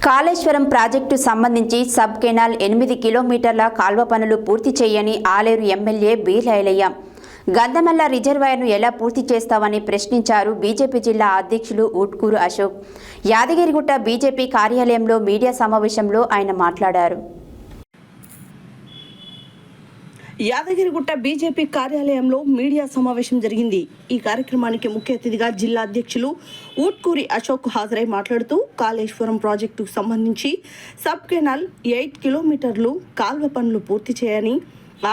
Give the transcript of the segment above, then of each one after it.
Kaleshwaram project సంబంధించి sub canal 8 కిలోమీటర్ల కాల్వ పనులు పూర్తి చేయని ఆలేరు ఎమ్మెల్యే బీర్ల ఐలయ్య గంధమల్ల రిజర్వాయర్ను ఎలా పూర్తి చేస్తామని ప్రశ్నించారు బీజేపీ జిల్లా అధ్యక్షులు ఊట్కూరు అశోక్. యాదగిరిగుట్ట బీజేపీ కార్యాలయంలో మీడియా సమావేశంలో ఆయన మాట్లాడారు. యాదగిరిగుట్ట బీజేపీ కార్యాలయంలో మీడియా సమావేశం జరిగింది. ఈ కార్యక్రమానికి ముఖ్య అతిథిగా జిల్లా అధ్యక్షులు ఊట్కూరి అశోక్ హాజరై మాట్లాడుతూ కాళేశ్వరం ప్రాజెక్టుకు సంబంధించి సబ్ కెనాల్ 8 కిలోమీటర్లు కాల్వ పనులు పూర్తి చేయని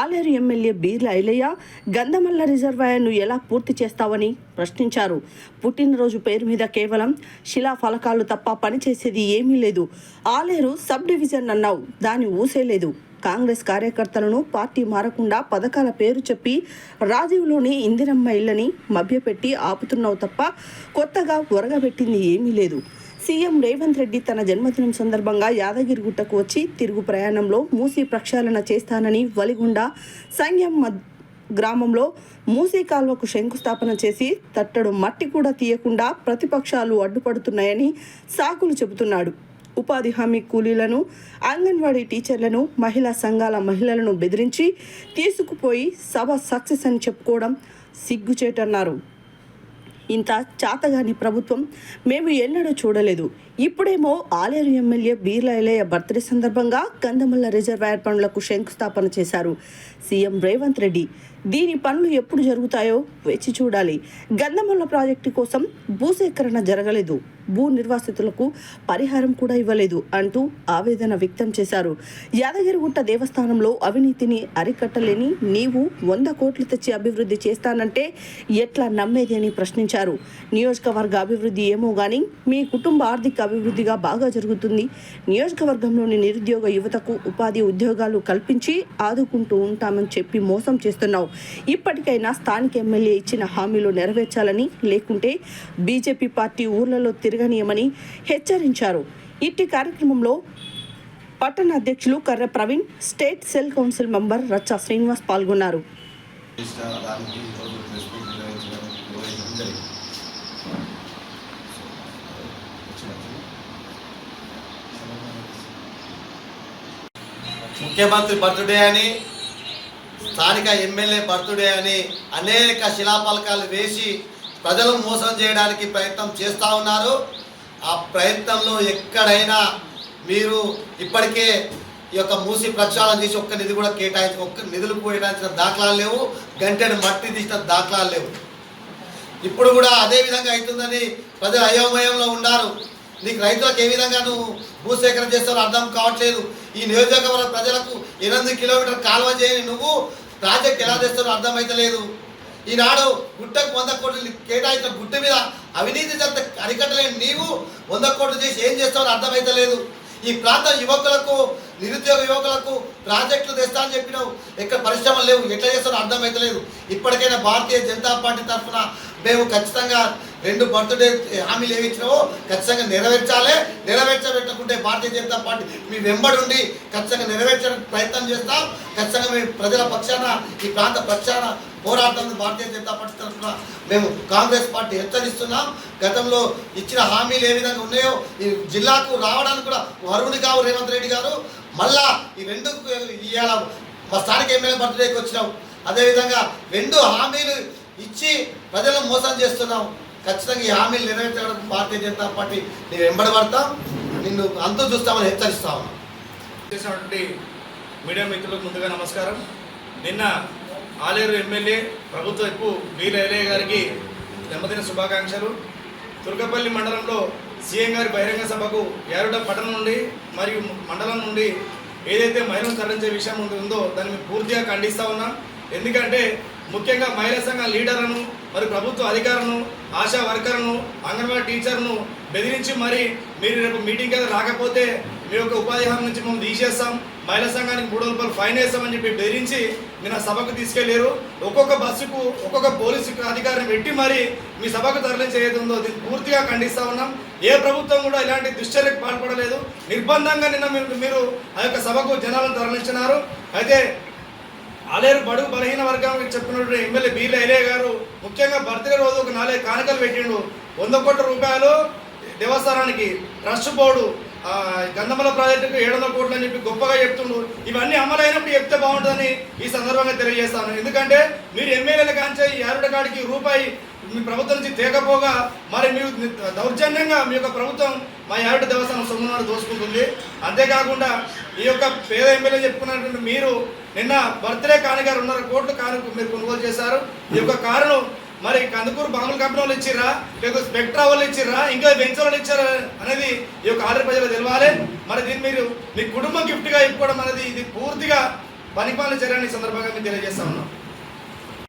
ఆలేరు ఎమ్మెల్యే బీర్ల ఐలయ్య గంధమల్ల రిజర్వాయర్ను ఎలా పూర్తి చేస్తావని ప్రశ్నించారు. పుట్టినరోజు పేరు మీద కేవలం శిలాఫలకాలు తప్ప పనిచేసేది ఏమీ లేదు. ఆలేరు సబ్ డివిజన్ అన్నావు, దాని ఊసేలేదు. కాంగ్రెస్ కార్యకర్తలను పార్టీ మారకుండా పథకాల పేరు చెప్పి రాజీవ్లోని ఇందిరమ్మ ఇళ్లని మభ్యపెట్టి ఆపుతున్నావు తప్ప కొత్తగా ఒరగబెట్టింది ఏమీ లేదు. సీఎం రేవంత్ రెడ్డి తన జన్మదినం సందర్భంగా యాదగిరిగుట్టకు వచ్చి తిరుగు ప్రయాణంలో మూసీ ప్రక్షాళన చేస్తానని వలిగొండ సంగం గ్రామంలో మూసీ కాల్వకు శంకుస్థాపన చేసి తట్టడు మట్టి కూడా తీయకుండా ప్రతిపక్షాలు అడ్డుపడుతున్నాయని సాకులు చెబుతున్నాడు. ఉపాధి హామీ కూలీలను, అంగన్వాడీ టీచర్లను, మహిళా సంఘాల మహిళలను బెదిరించి తీసుకుపోయి సభ సక్సెస్ అని చెప్పుకోవడం సిగ్గుచేటన్నారు. ఇంత చాతగాని ప్రభుత్వం మేము ఎన్నడూ చూడలేదు. ఇప్పుడేమో ఆలేరు ఎమ్మెల్యే బీర్ల ఐలయ్య బర్త్డే సందర్భంగా గంధమల్ల రిజర్వాయర్ పనులకు శంకుస్థాపన చేశారు సీఎం రేవంత్ రెడ్డి. దీని పనులు ఎప్పుడు జరుగుతాయో వేచి చూడాలి. గంధమల్ల ప్రాజెక్టు కోసం భూసేకరణ జరగలేదు, భూ నిర్వాసితులకు పరిహారం కూడా ఇవ్వలేదు అంటూ ఆవేదన వ్యక్తం చేశారు. యాదగిరిగుట్ట దేవస్థానంలో అవినీతిని అరికట్టలేని నీవు 100 కోట్లు తెచ్చి అభివృద్ధి చేస్తానంటే ఎట్లా నమ్మేది అని ప్రశ్నించారు. నియోజకవర్గ అభివృద్ధి ఏమో కానీ మీ కుటుంబ ఆర్థిక అభివృద్ధిగా బాగా జరుగుతుంది. నియోజకవర్గంలోని నిరుద్యోగ యువతకు ఉపాధి ఉద్యోగాలు కల్పించి ఆదుకుంటూ ఉంటామని చెప్పి మోసం చేస్తున్నావు. ఇప్పటికైనా స్థానిక ఎమ్మెల్యే ఇచ్చిన హామీలు నెరవేర్చాలని, లేకుంటే బీజేపీ పార్టీ ఊర్లలో తిరగనీయమని హెచ్చరించారు. ఇట్టి కార్యక్రమంలో పట్టణ అధ్యక్షులు కర్ర Praveen, state cell council member రచ్చ శ్రీనివాస్ పాల్గొన్నారు. ముఖ్యమంత్రి బర్త్డే అని, స్థానిక ఎమ్మెల్యే బర్త్డే అని అనేక శిలాఫలకాలు వేసి ప్రజలు మోసం చేయడానికి ప్రయత్నం చేస్తూ ఉన్నారు. ఆ ప్రయత్నంలో ఎక్కడైనా మీరు ఇప్పటికే ఈ యొక్క మూసి ప్రక్షాళన చేసి ఒక్క నిధి కూడా నిధులు కేటాయించిన దాఖలాలు లేవు, గంటెడు మట్టి తీసిన దాఖలాలు లేవు. ఇప్పుడు కూడా అదే విధంగా అవుతుందని ప్రజలు అయోమయంలో ఉన్నారు. నీకు రైతులకు ఏ విధంగా నువ్వు భూసేకరణ చేస్తారో అర్థం కావట్లేదు. ఈ నియోజకవర్గ ప్రజలకు 8 కిలోమీటర్ కాలువ చేయని నువ్వు ప్రాజెక్ట్ ఎలా చేస్తారో అర్థమైతలేదు. ఈనాడు గుట్టకు 100 కోట్లు కేటాయించిన గుట్ట మీద అవినీతి జరిగితే అరికట్టలేని నీవు 100 కోట్లు చేసి ఏం చేస్తావో అర్థమైతలేదు. ఈ ప్రాంత యువకులకు, నిరుద్యోగ యువకులకు ప్రాజెక్టులు తెస్తా అని చెప్పినావు, ఎక్కడ పరిశ్రమలు లేవు, ఎట్లా చేస్తారో అర్థమైతలేదు. ఇప్పటికైనా భారతీయ జనతా పార్టీ తరఫున మేము ఖచ్చితంగా 2 బర్త్డే హామీలు ఏమి ఇచ్చినావో ఖచ్చితంగా నెరవేర్చబెట్టకుంటే భారతీయ జనతా పార్టీ మీ వెంబడి ఉండి ఖచ్చితంగా నెరవేర్చడానికి ప్రయత్నం చేస్తాం. ఖచ్చితంగా మేము ప్రజల పక్షాన, ఈ ప్రాంత పక్షాన పోరాటం భారతీయ జనతా పార్టీ తరఫున మేము కాంగ్రెస్ పార్టీ హెచ్చరిస్తున్నాం. గతంలో ఇచ్చిన హామీలు ఏ విధంగా ఉన్నాయో ఈ జిల్లాకు రావడానికి కూడా వరుణి కావు రేవంత్ రెడ్డి గారు మళ్ళా ఈ 2 ఇవాళ మా స్థానిక ఎమ్మెల్యే బర్త్డేకి వచ్చినాం. అదేవిధంగా 2 హామీలు ఇచ్చి ప్రజలను మోసం చేస్తున్నాం. ఖచ్చితంగా ఈ హామీలు నెరవేర్చడానికి భారతీయ జనతా పార్టీ నేను వెంబడి పడతాం, నిన్ను అంతు చూస్తామని హెచ్చరిస్తాము. చేసినటువంటి మీడియా మిత్రులకు ముందుగా నమస్కారం. నిన్న ఆలేరు ఎమ్మెల్యే ప్రభుత్వపు బీర్ల ఐలయ్య గారికి జన్మదిన శుభాకాంక్షలు. తుర్కపల్లి మండలంలో సీఎం గారి బహిరంగ సభకు యారుడ పట్టణం నుండి మరియు మండలం నుండి ఏదైతే మహిళలను తరలించే విషయం ఉందో దాన్ని మేము పూర్తిగా ఖండిస్తూ ఉన్నాం. ఎందుకంటే ముఖ్యంగా మహిళా సంఘ లీడర్లను, మరి ప్రభుత్వ అధికారులను, ఆశా వర్కర్ను, అంగన్వాడీ టీచర్ను బెదిరించి మరి మీరు రేపు మీటింగ్ కదా రాకపోతే మీ యొక్క ఉపాధి హామీ నుంచి మేము తీసేస్తాం, మహిళా సంఘానికి 300 రూపాయలు ఫైన్ వేస్తామని చెప్పి బెదిరించి నేను సభకు తీసుకెళ్లారు. ఒక్కొక్క బస్సుకు ఒక్కొక్క పోలీసు అధికారిని పెట్టి మరి మీ సభకు తరలించి ఏది ఉందో దీన్ని పూర్తిగా ఖండిస్తూ ఉన్నాం. ఏ ప్రభుత్వం కూడా ఇలాంటి దుశ్చర్యకు పాల్పడలేదు. నిర్బంధంగా నిన్న మీరు ఆ యొక్క సభకు జనాలను తరలించినారు. అయితే ఆలేరు బడుగు బలహీన వర్గానికి చెప్పినటువంటి ఎమ్మెల్యే బీర్ల ఐలయ్య గారు ముఖ్యంగా బర్త్డే రోజు ఒక 4 కానుకలు పెట్టిండు. 100 కోట్ల రూపాయలు దేవస్థానానికి, ట్రస్ట్ బోర్డు, గంధమల ప్రాజెక్టుకు 700 కోట్లు అని చెప్పి గొప్పగా చెప్తుండ్రు. ఇవన్నీ అమలైనప్పుడు చెప్తే బాగుంటుందని ఈ సందర్భంగా తెలియజేస్తాను. ఎందుకంటే మీరు ఎమ్మెల్యేల కాంచే యారుడ కాడికి రూపాయి మీ ప్రభుత్వం నుంచి తేకపోగా మరి మీరు దౌర్జన్యంగా మీ యొక్క ప్రభుత్వం మా యారుడ దేవస్థానం సొమ్మును దోసుకుంటుంది. అంతేకాకుండా ఈ యొక్క పేద ఎమ్మెల్యే చెప్పుకున్నటువంటి మీరు నిన్న బర్త్డే కానుక 2.5 కోట్ల కానుక మీరు కొనుగోలు చేశారు. ఈ యొక్క కారును మరి కందుకూరు బాంబుల కంపెనీ వాళ్ళు ఇచ్చిర్రా, లేకపోతే స్పెక్ట్రా వాళ్ళు ఇచ్చిర్రా, ఇంకా వెంచర్ వాళ్ళు ఇచ్చారా అనేది ఈ యొక్క ఆంధ్ర ప్రజలు తెలవాలి. మరి దీన్ని మీరు మీ కుటుంబం గిఫ్ట్గా ఇప్పుకోవడం అనేది ఇది పూర్తిగా పనిపాలన చర్యని సందర్భంగా మేము తెలియజేస్తా ఉన్నాం.